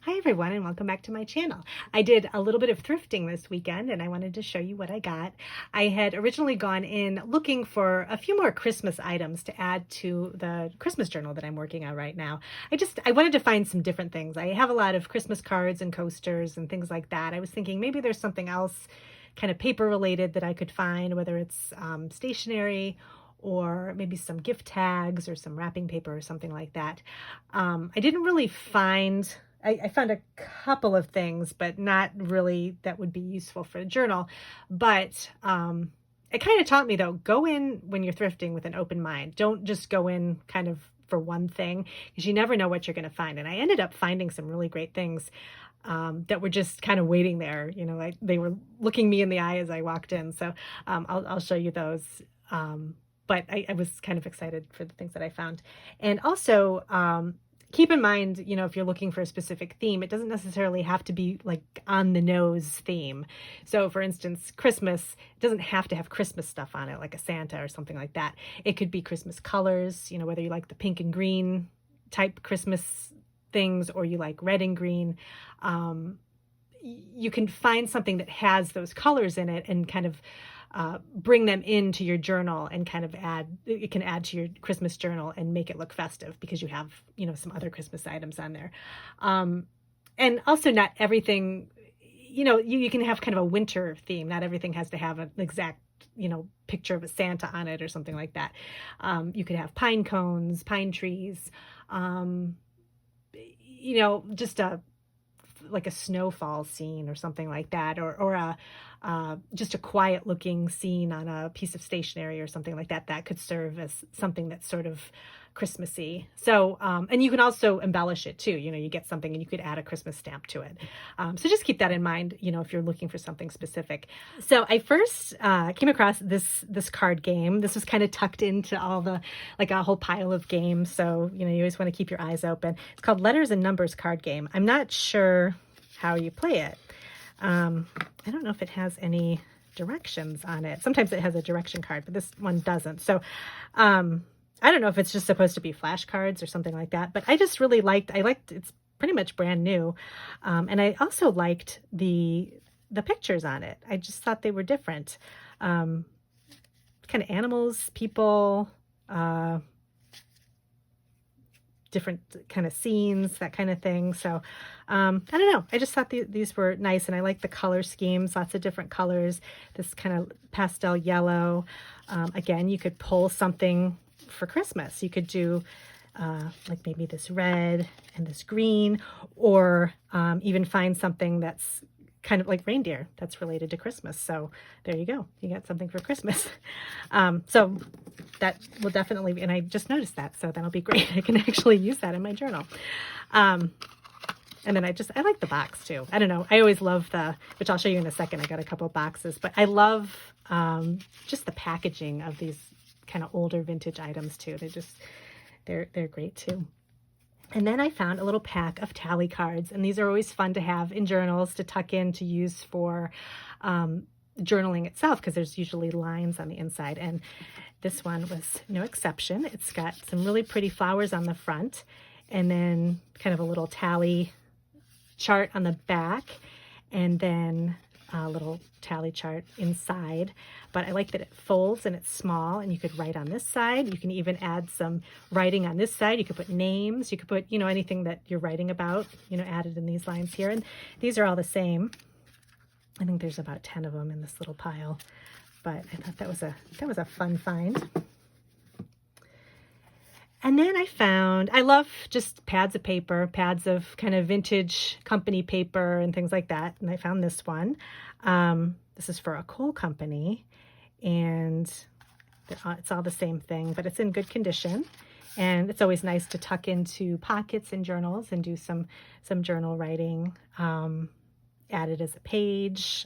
Hi everyone and welcome back to my channel. I did a little bit of thrifting this weekend and I wanted to show you what I got. I had originally gone in looking for a few more Christmas items to add to the Christmas journal that I'm working on right now. I wanted to find some different things. I have a lot of Christmas cards and coasters and things like that. I was thinking maybe there's something else kind of paper related that I could find, whether it's stationery or maybe some gift tags or some wrapping paper or something like that. I didn't really find... I found a couple of things, but not really that would be useful for a journal. But it kind of taught me, though, go in when you're thrifting with an open mind. Don't just go in kind of for one thing, because you never know what you're going to find. And I ended up finding some really great things that were just kind of waiting there. You know, they were looking me in the eye as I walked in. So I'll show you those. But I was kind of excited for the things that I found. And also, keep in mind, you know, if you're looking for a specific theme, it doesn't necessarily have to be like on the nose theme. So for instance, Christmas doesn't have to have Christmas stuff on it, like a Santa or something like that. It could be Christmas colors, you know, whether you like the pink and green type Christmas things or you like red and green. You can find something that has those colors in it and kind of bring them into your journal and kind of it can add to your Christmas journal and make it look festive because you have, you know, some other Christmas items on there. And also not everything, you know, you can have kind of a winter theme. Not everything has to have an exact, you know, picture of a Santa on it or something like that. You could have pine cones, pine trees, you know, just like a snowfall scene or something like that, or just a quiet looking scene on a piece of stationery or something like that. That could serve as something that's sort of Christmassy. So, and you can also embellish it too. You know, you get something and you could add a Christmas stamp to it. So just keep that in mind, you know, if you're looking for something specific. So I first came across this card game. This was kind of tucked into all the, like a whole pile of games. So, you know, you always want to keep your eyes open. It's called Letters and Numbers Card Game. I'm not sure how you play it. I don't know if it has any directions on it. Sometimes it has a direction card, but this one doesn't. So, I don't know if it's just supposed to be flashcards or something like that, but I just really liked, it's pretty much brand new. And I also liked the pictures on it. I just thought they were different. Kind of animals, people, different kind of scenes, that kind of thing. So I don't know. I just thought these were nice, and I like the color schemes, lots of different colors, this kind of pastel yellow. Again, you could pull something for Christmas. You could do like maybe this red and this green, or even find something that's kind of like reindeer that's related to Christmas. So there you go. You got something for Christmas. So that will definitely be, and I just noticed that, so that'll be great. I can actually use that in my journal. And then I like the box too. I don't know. I always love which I'll show you in a second. I got a couple of boxes, but I love just the packaging of these kind of older vintage items too. They're great too. And then I found a little pack of tally cards, and these are always fun to have in journals to tuck in to use for journaling itself, because there's usually lines on the inside, and this one was no exception. It's got some really pretty flowers on the front, and then kind of a little tally chart on the back, and then a little tally chart inside. But I like that it folds and it's small, and you could write on this side. You can even add some writing on this side. You could put names, you could put, you know, anything that you're writing about, you know, added in these lines here. And these are all the same. I think there's about 10 of them in this little pile, but I thought that was a fun find. And then I love just pads of paper, pads of kind of vintage company paper and things like that. And I found this one. This is for a coal company, and it's all the same thing, but it's in good condition. And it's always nice to tuck into pockets in journals and do some journal writing, add it as a page.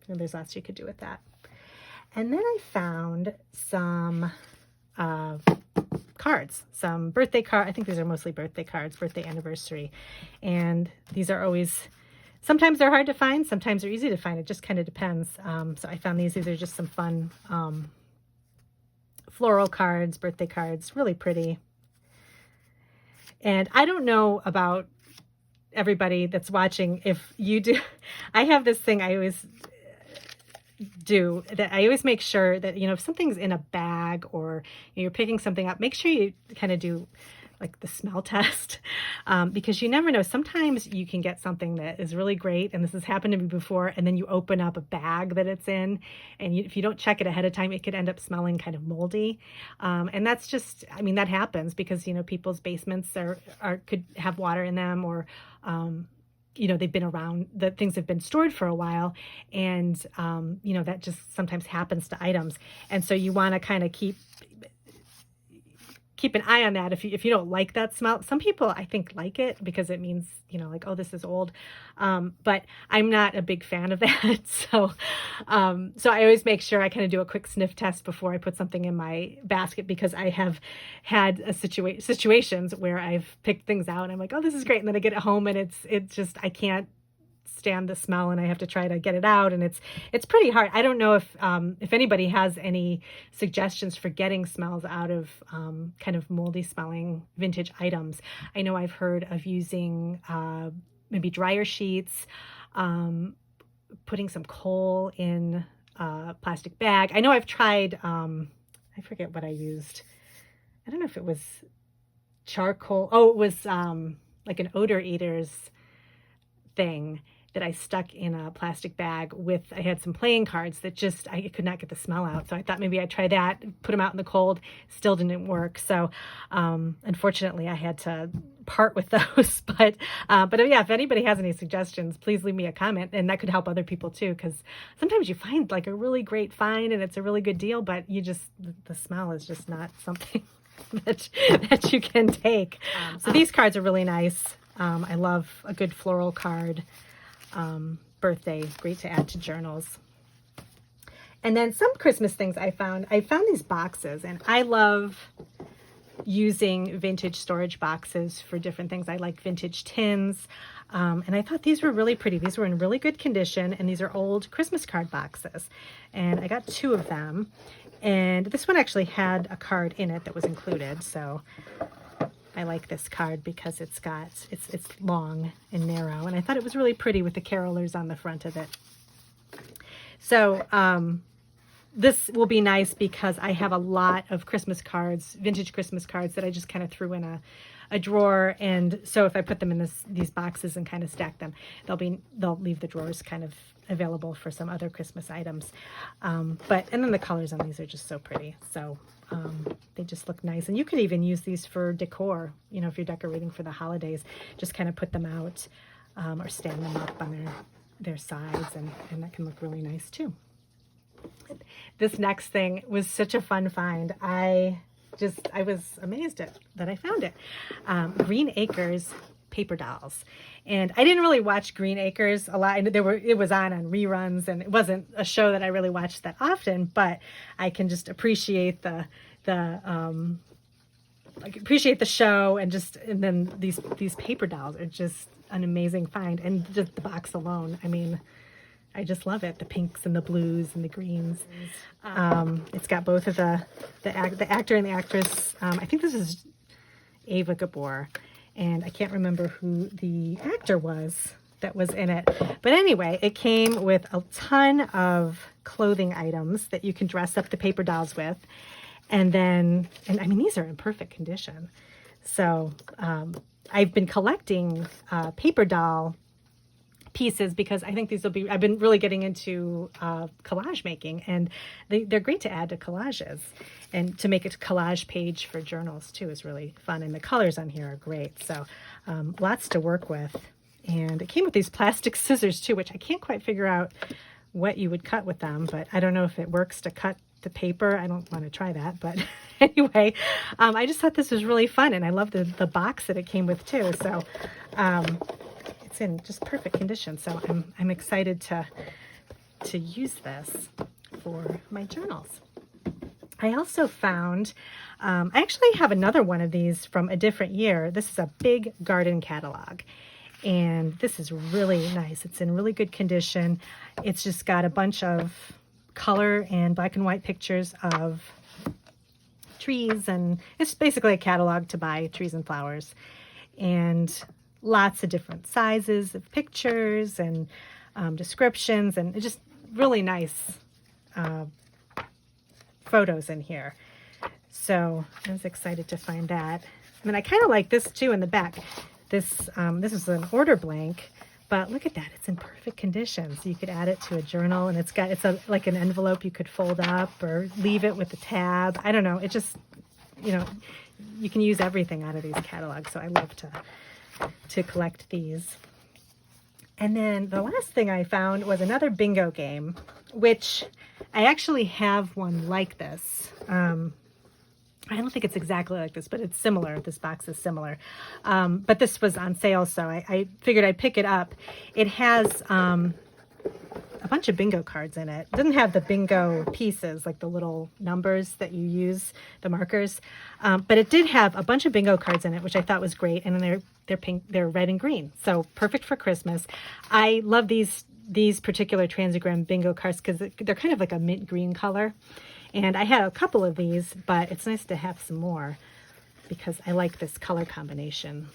There's lots you could do with that. And then I found some cards, some birthday card. I think these are mostly birthday cards, birthday anniversary. And these are always, sometimes they're hard to find, sometimes they're easy to find. It just kind of depends. So I found these are just some fun floral cards, birthday cards, really pretty. And I don't know about everybody that's watching, if you do, I have this thing I always do, that I always make sure that, if something's in a bag or you're picking something up, make sure you kind of do like the smell test, because you never know. Sometimes you can get something that is really great, and this has happened to me before, and then you open up a bag that it's in, and if you don't check it ahead of time, it could end up smelling kind of moldy. And that's just, that happens because, people's basements could have water in them, or they've been around, the things have been stored for a while, and that just sometimes happens to items. And so you want to kind of keep an eye on that. If you don't like that smell, some people I think like it because it means, like, oh, this is old. But I'm not a big fan of that. So I always make sure I kind of do a quick sniff test before I put something in my basket, because I have had situations where I've picked things out and I'm like, oh, this is great. And then I get it home and it's just, I can't stand the smell and I have to try to get it out, and it's pretty hard. I don't know if anybody has any suggestions for getting smells out of kind of moldy smelling vintage items. I know I've heard of using maybe dryer sheets, putting some coal in a plastic bag. I know I've tried, I forget what I used. I don't know if it was charcoal. Oh, it was like an odor eaters thing that I stuck in a plastic bag with, I had some playing cards that just, I could not get the smell out. So I thought maybe I'd try that, put them out in the cold, still didn't work. So unfortunately I had to part with those. But yeah, if anybody has any suggestions, please leave me a comment, and that could help other people too. Because sometimes you find like a really great find and it's a really good deal, but the smell is just not something that you can take. So these cards are really nice. I love a good floral card. Birthday, great to add to journals. And then some Christmas things I found these boxes, and I love using vintage storage boxes for different things. I like vintage tins, and I thought these were really pretty. These were in really good condition, and these are old Christmas card boxes, and I got 2 of them, and this one actually had a card in it that was included, so I like this card because it's long and narrow, and I thought it was really pretty with the carolers on the front of it. So this will be nice because I have a lot of Christmas cards, vintage Christmas cards, that I just kind of threw in a drawer, and so if I put them in these boxes and kind of stack them, they'll leave the drawers kind of available for some other Christmas items. And then the colors on these are just so pretty. So they just look nice, and you could even use these for decor. If you're decorating for the holidays, just kind of put them out or stand them up on their sides, and that can look really nice too. This next thing was such a fun find. I was amazed that I found it. Green Acres paper dolls. And I didn't really watch Green Acres a lot. It was on reruns, and it wasn't a show that I really watched that often, but I can just appreciate the show, and then these paper dolls are just an amazing find. And just the box alone, I just love it. The pinks and the blues and the greens. It's got both of the actor and the actress. I think this is Ava Gabor, and I can't remember who the actor was that was in it. But anyway, it came with a ton of clothing items that you can dress up the paper dolls with. And these are in perfect condition. So I've been collecting paper doll pieces because I think I've been really getting into collage making, and they're great to add to collages, and to make a collage page for journals too is really fun, and the colors on here are great. So lots to work with. And it came with these plastic scissors too, which I can't quite figure out what you would cut with them, but I don't know if it works to cut the paper. I don't want to try that, but anyway, I just thought this was really fun, and I love the box that it came with too. So it's in just perfect condition. So I'm excited to use this for my journals. I also found, I actually have another one of these from a different year. This is a big garden catalog, and this is really nice. It's in really good condition. It's just got a bunch of color and black and white pictures of trees, and it's basically a catalog to buy trees and flowers. And lots of different sizes of pictures and descriptions, and just really nice photos in here. So I was excited to find that. And I kind of like this too in the back. This is an order blank, but look at that. It's in perfect condition. So you could add it to a journal, and it's like an envelope you could fold up or leave it with a tab. I don't know. It just, you can use everything out of these catalogs. So I love to collect these. And then the last thing I found was another bingo game, which I actually have one like this. I don't think it's exactly like this, but it's similar. This box is similar. But this was on sale, so I figured I'd pick it up. It has a bunch of bingo cards in it. It doesn't have the bingo pieces, like the little numbers that you use, the markers. But it did have a bunch of bingo cards in it, which I thought was great. And then they're pink, they're red and green, so perfect for Christmas. I love these particular Transagram bingo cards because they're kind of like a mint green color. And I had a couple of these, but it's nice to have some more because I like this color combination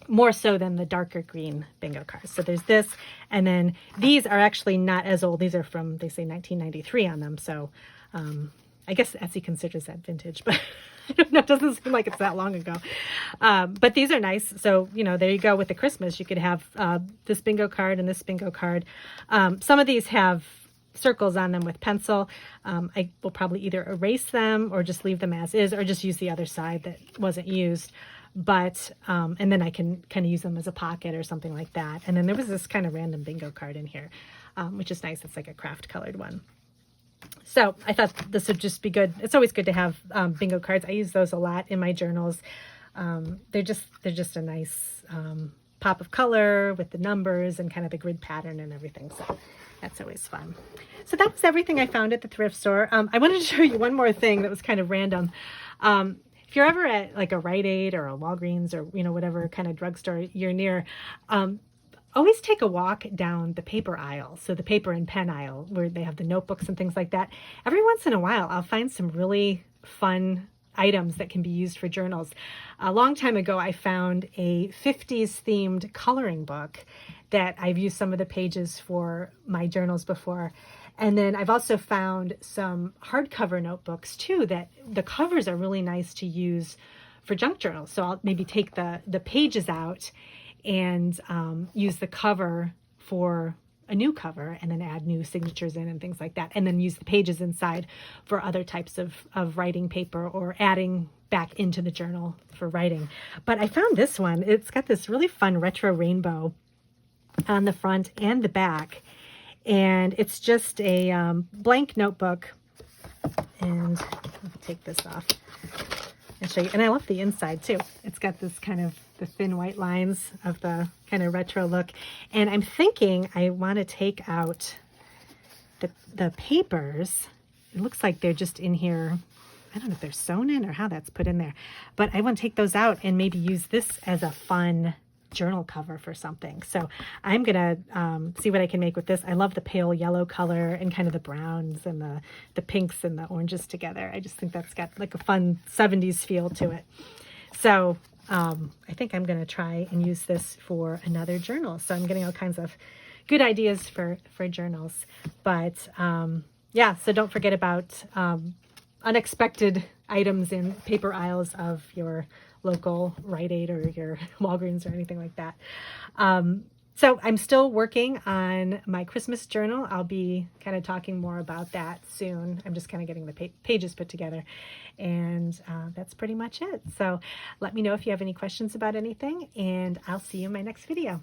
more so than the darker green bingo cards. So there's this, and then these are actually not as old. These are from, they say 1993 on them. So I guess Etsy considers that vintage, but I don't know, it doesn't seem like it's that long ago. But these are nice. So, there you go with the Christmas. You could have this bingo card and this bingo card. Some of these have circles on them with pencil. I will probably either erase them or just leave them as is, or just use the other side that wasn't used. But, and then I can kind of use them as a pocket or something like that. And then there was this kind of random bingo card in here, which is nice. It's like a craft colored one. So I thought this would just be good. It's always good to have bingo cards. I use those a lot in my journals. They're just a nice pop of color with the numbers and kind of the grid pattern and everything. So that's always fun. So that was everything I found at the thrift store. I wanted to show you one more thing that was kind of random. If you're ever at like a Rite Aid or a Walgreens or, whatever kind of drugstore you're near, always take a walk down the paper aisle. So the paper and pen aisle where they have the notebooks and things like that. Every once in a while, I'll find some really fun items that can be used for journals. A long time ago, I found a 50s themed coloring book that I've used some of the pages for my journals before. And then I've also found some hardcover notebooks too, that the covers are really nice to use for junk journals. So I'll maybe take the pages out and use the cover for a new cover and then add new signatures in and things like that. And then use the pages inside for other types of writing paper or adding back into the journal for writing. But I found this one. It's got this really fun retro rainbow on the front and the back. And it's just a blank notebook. And I'll take this off and show you. And I love the inside too. It's got this kind of the thin white lines of the kind of retro look. And I'm thinking I want to take out the papers. It looks like they're just in here. I don't know if they're sewn in or how that's put in there. But I want to take those out and maybe use this as a fun journal cover for something. So I'm gonna see what I can make with this. I love the pale yellow color and kind of the browns and the pinks and the oranges together. I just think that's got like a fun 70s feel to it. So I think I'm gonna try and use this for another journal. So I'm getting all kinds of good ideas for journals. But yeah, so don't forget about unexpected items in paper aisles of your local Rite Aid or your Walgreens or anything like that. So I'm still working on my Christmas journal. I'll be kind of talking more about that soon. I'm just kind of getting the pages put together. And that's pretty much it. So let me know if you have any questions about anything, and I'll see you in my next video.